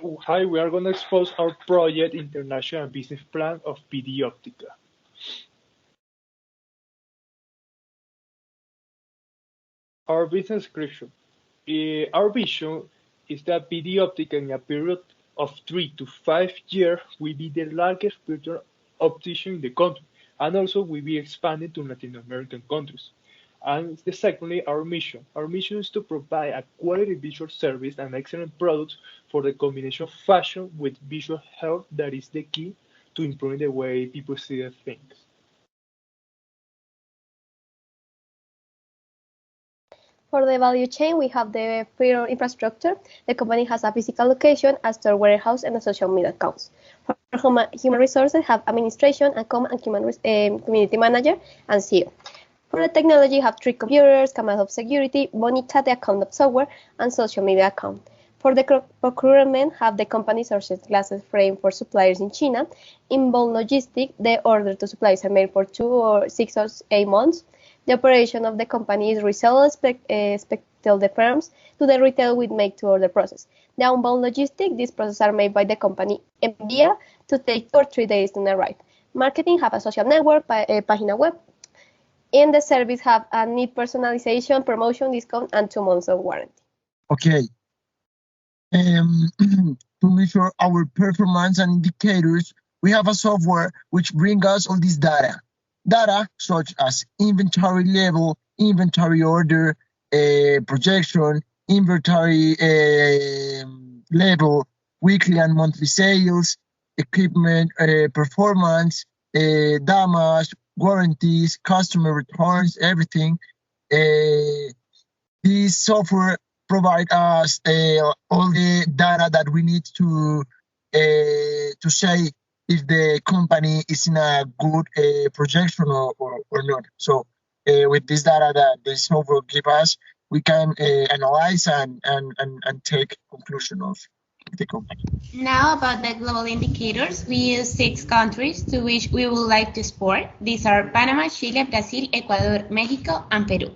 Hi, we are going to expose our project international business plan of BD Optica. Our business description. Our vision is that BD Optica in a period of 3 to 5 years will be the largest virtual optician in the country, and also will be expanding to Latin American countries. And secondly, our mission. Our mission is to provide a quality visual service and excellent products for the combination of fashion with visual health that is the key to improving the way people see the things. For the value chain, we have the physical infrastructure. The company has a physical location, a store warehouse, and a social media accounts. For human resources, have administration, and community manager, and CEO. For the technology, you have 3 computers, cameras of security, Bonita, the account of software, and social media account. For the procurement, have the company sources glasses frame for suppliers in China. Inbound logistics, the order to suppliers are made for 2 or 6 or 8 months. The operation of the company is resell the firms to the retail with make-to-order process. The outbound logistics, these processes are made by the company envia to take 2 or 3 days to arrive. Marketing have a social network, página web. In the service have a need personalization, promotion, discount, and 2 months of warranty. Okay. To measure our performance and indicators, we have a software which brings us all this data. Data such as inventory level, inventory order, projection, inventory level, weekly and monthly sales, equipment performance, damage, warranties, customer returns, everything. This software provide us all the data that we need to say if the company is in a good projection or not. So with this data that the software give us, we can analyze and take conclusion of the company. Now about the global indicators, we use 6 countries to which we would like to export. These are Panama, Chile, Brazil, Ecuador, Mexico, and Peru.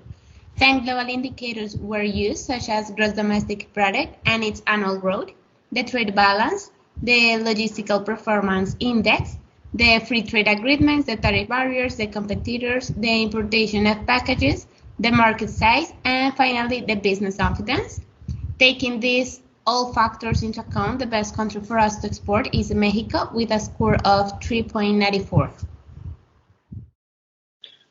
10 global indicators were used, such as gross domestic product and its annual growth, the trade balance, the logistical performance index, the free trade agreements, the tariff barriers, the competitors, the importation of packages, the market size, and finally the business confidence. Taking these all factors into account, the best country for us to export is Mexico with a score of 3.94.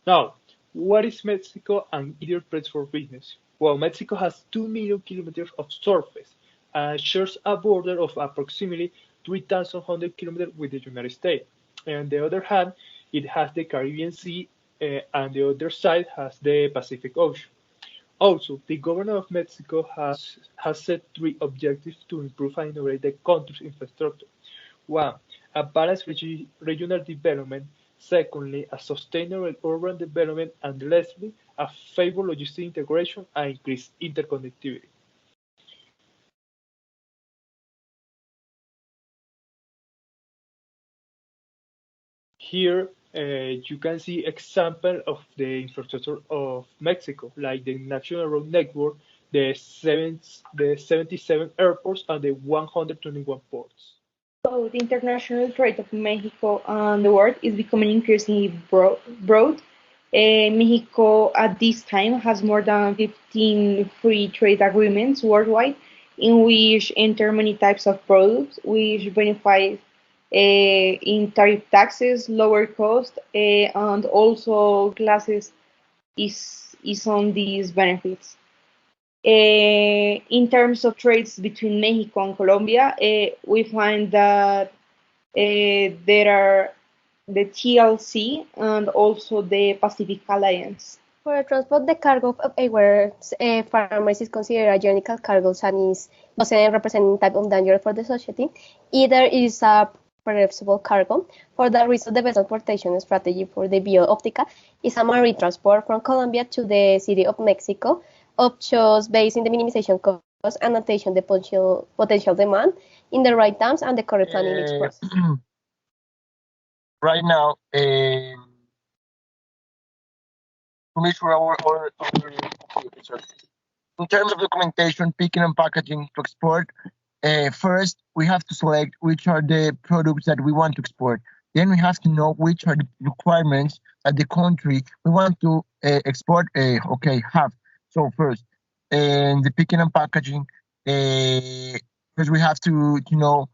Now, what is Mexico and ideal place for business? Well, Mexico has 2 million kilometers of surface and shares a border of approximately 3,100 kilometers with the United States. And on the other hand, it has the Caribbean Sea, and the other side has the Pacific Ocean. Also, the government of Mexico has set 3 objectives to improve and innovate the country's infrastructure. 1. A balanced regional development. Secondly, a sustainable urban development. And lastly, a favorable logistic integration and increased interconnectivity. Here, you can see example of the infrastructure of Mexico, like the national road network, the 77 airports, and the 121 ports. So the international trade of Mexico and the world is becoming increasingly broad. Mexico at this time has more than 15 free trade agreements worldwide, in which enter many types of products, which benefit in tariff taxes, lower cost, and also classes is on these benefits. In terms of trades between Mexico and Colombia, we find that there are the TLC and also the Pacific Alliance. For transport, the cargo of our farmers is considered a judicial cargo and doesn't represent any type of danger for the society. Either it is a perishable cargo. For that reason, the best transportation strategy for the Optica is a marine transport from Colombia to the city of Mexico, options based in the minimization cost, annotation the potential demand in the right times and the correct planning each process. Right now, to make sure in terms of documentation, picking and packaging to export, first we have to select which are the products that we want to export. Then we have to know which are the requirements that the country we want to export have. So first, in the picking and packaging, first we have to know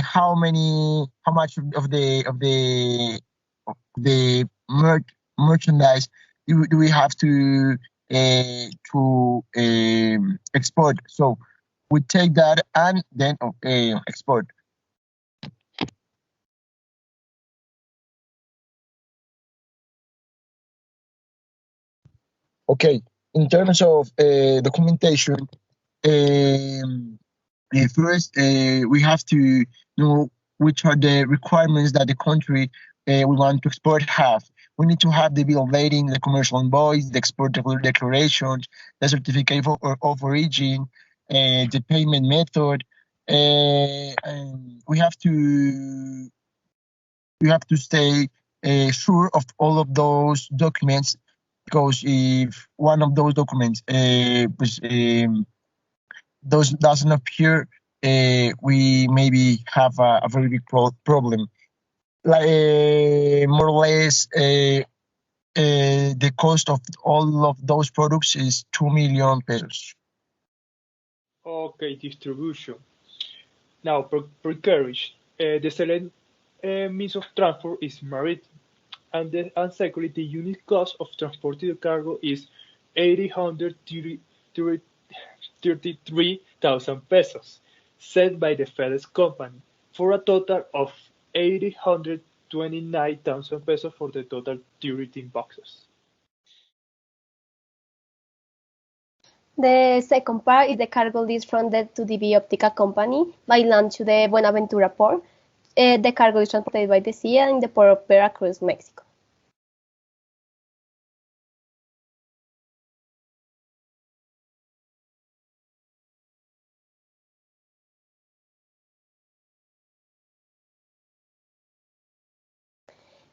how much of the merchandise do we have to export. So we take that and then export. Okay, in terms of documentation, first we have to know which are the requirements that the country we want to export have. We need to have the bill of lading, the commercial invoice, the export declarations, the certificate of origin, the payment method. And we have to stay sure of all of those documents, because if one of those documents doesn't appear, we maybe have a very big problem. Like more or less, the cost of all of those products is 2 million pesos. Okay, distribution. Now, per carriage, the select means of transport is maritime, and secondly, the unit cost of transporting the cargo is 833,000 pesos, set by the FedEx company, for a total of 829,000 pesos for the total 13 boxes. The second part is the cargo list from the 2DB Optica company by land to the Buenaventura port. The cargo is transported by the sea in the port of Veracruz, Mexico.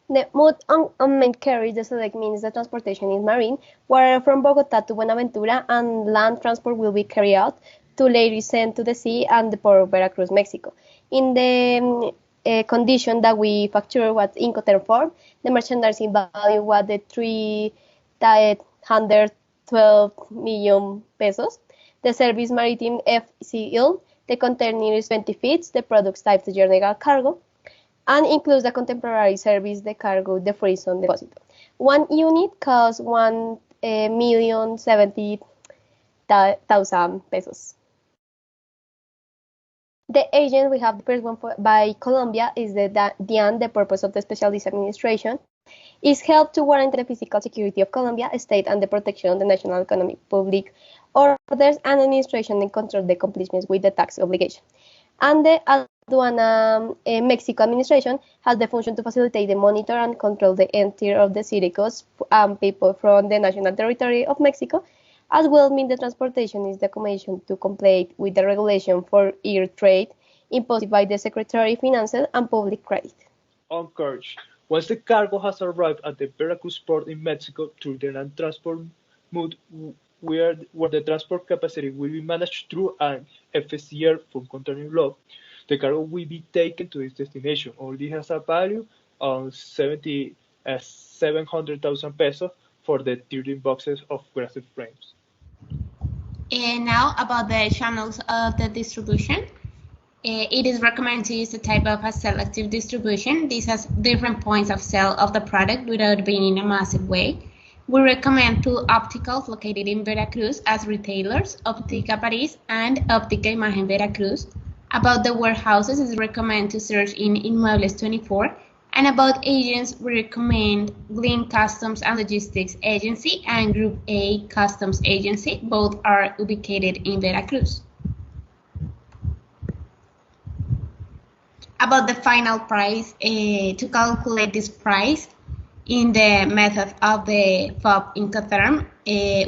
The mode unmanned carriage, the select means the transportation is marine, where from Bogota to Buenaventura and land transport will be carried out to later sent to the sea and the port of Veracruz, Mexico. In the condition that we facture was Incoterm form, the merchandising value was the 312 million pesos. The service maritime FCL, the container is 20 feet, the products type the general cargo, and includes the contemporary service, the cargo, the freeze on deposit. One unit costs 1,070,000 pesos. The agent, we have the first one by Colombia, is the DIAN. The purpose of the specialist administration is help to warrant the physical security of Colombia, state, and the protection of the national economy, public orders, and administration and control the accomplishments with the tax obligation. And the Aduana Mexico administration has the function to facilitate the monitor and control the entry of the citizens and people from the national territory of Mexico, as well mean the transportation is the commission to comply with the regulation for air trade imposed by the Secretary of Finance and Public Credit. On carriage, once the cargo has arrived at the Veracruz port in Mexico through the land transport mode, where the transport capacity will be managed through an FCR full container law, the cargo will be taken to its destination. All this has a value of 700,000 pesos for the 13 boxes of glass frames. And now about the channels of the distribution. It is recommended to use the type of a selective distribution. This has different points of sale of the product without being in a massive way. We recommend two opticals located in Veracruz as retailers, Optica Paris and Optica Imagen Veracruz. About the warehouses, it's recommended to search in Inmuebles 24. And about agents, we recommend Glean Customs and Logistics Agency and Group A Customs Agency. Both are ubicated in Veracruz. About the final price, to calculate this price in the method of the FOB Incoterm,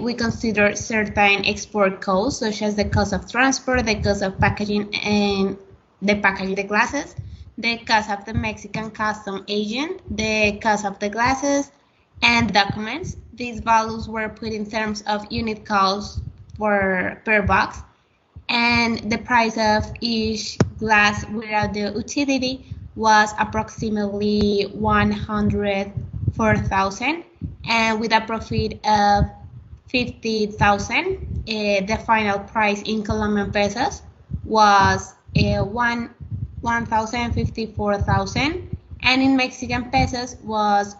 we consider certain export costs, such as the cost of transport, the cost of packaging and the packaging the glasses, the cost of the Mexican custom agent, the cost of the glasses, and documents. These values were put in terms of unit costs per box. and the price of each glass without the utility was approximately 104,000, and with a profit of 50,000, the final price in Colombian pesos was 1,054,000, and in Mexican pesos was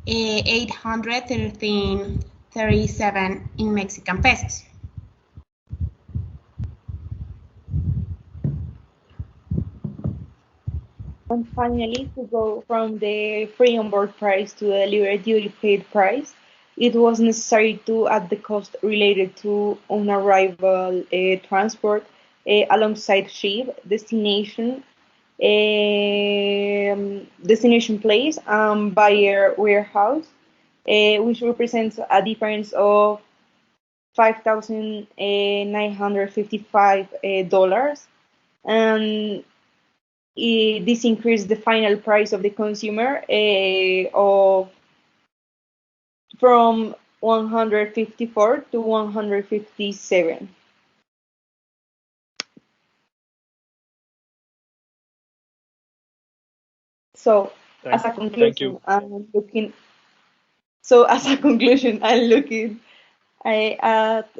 813.37 in Mexican pesos. And finally, to go from the free on-board price to the delivery duty paid price, it was necessary to add the cost related to on-arrival transport alongside ship, destination place, and buyer warehouse, which represents a difference of $5,955, and this increased the final price of the consumer from 154 to 157. So as a Thank you. conclusion, I'm looking. So as a conclusion, I'm looking at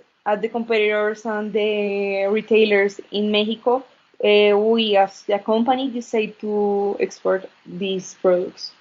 the competitors and the retailers in Mexico. We as the company decide to export these products.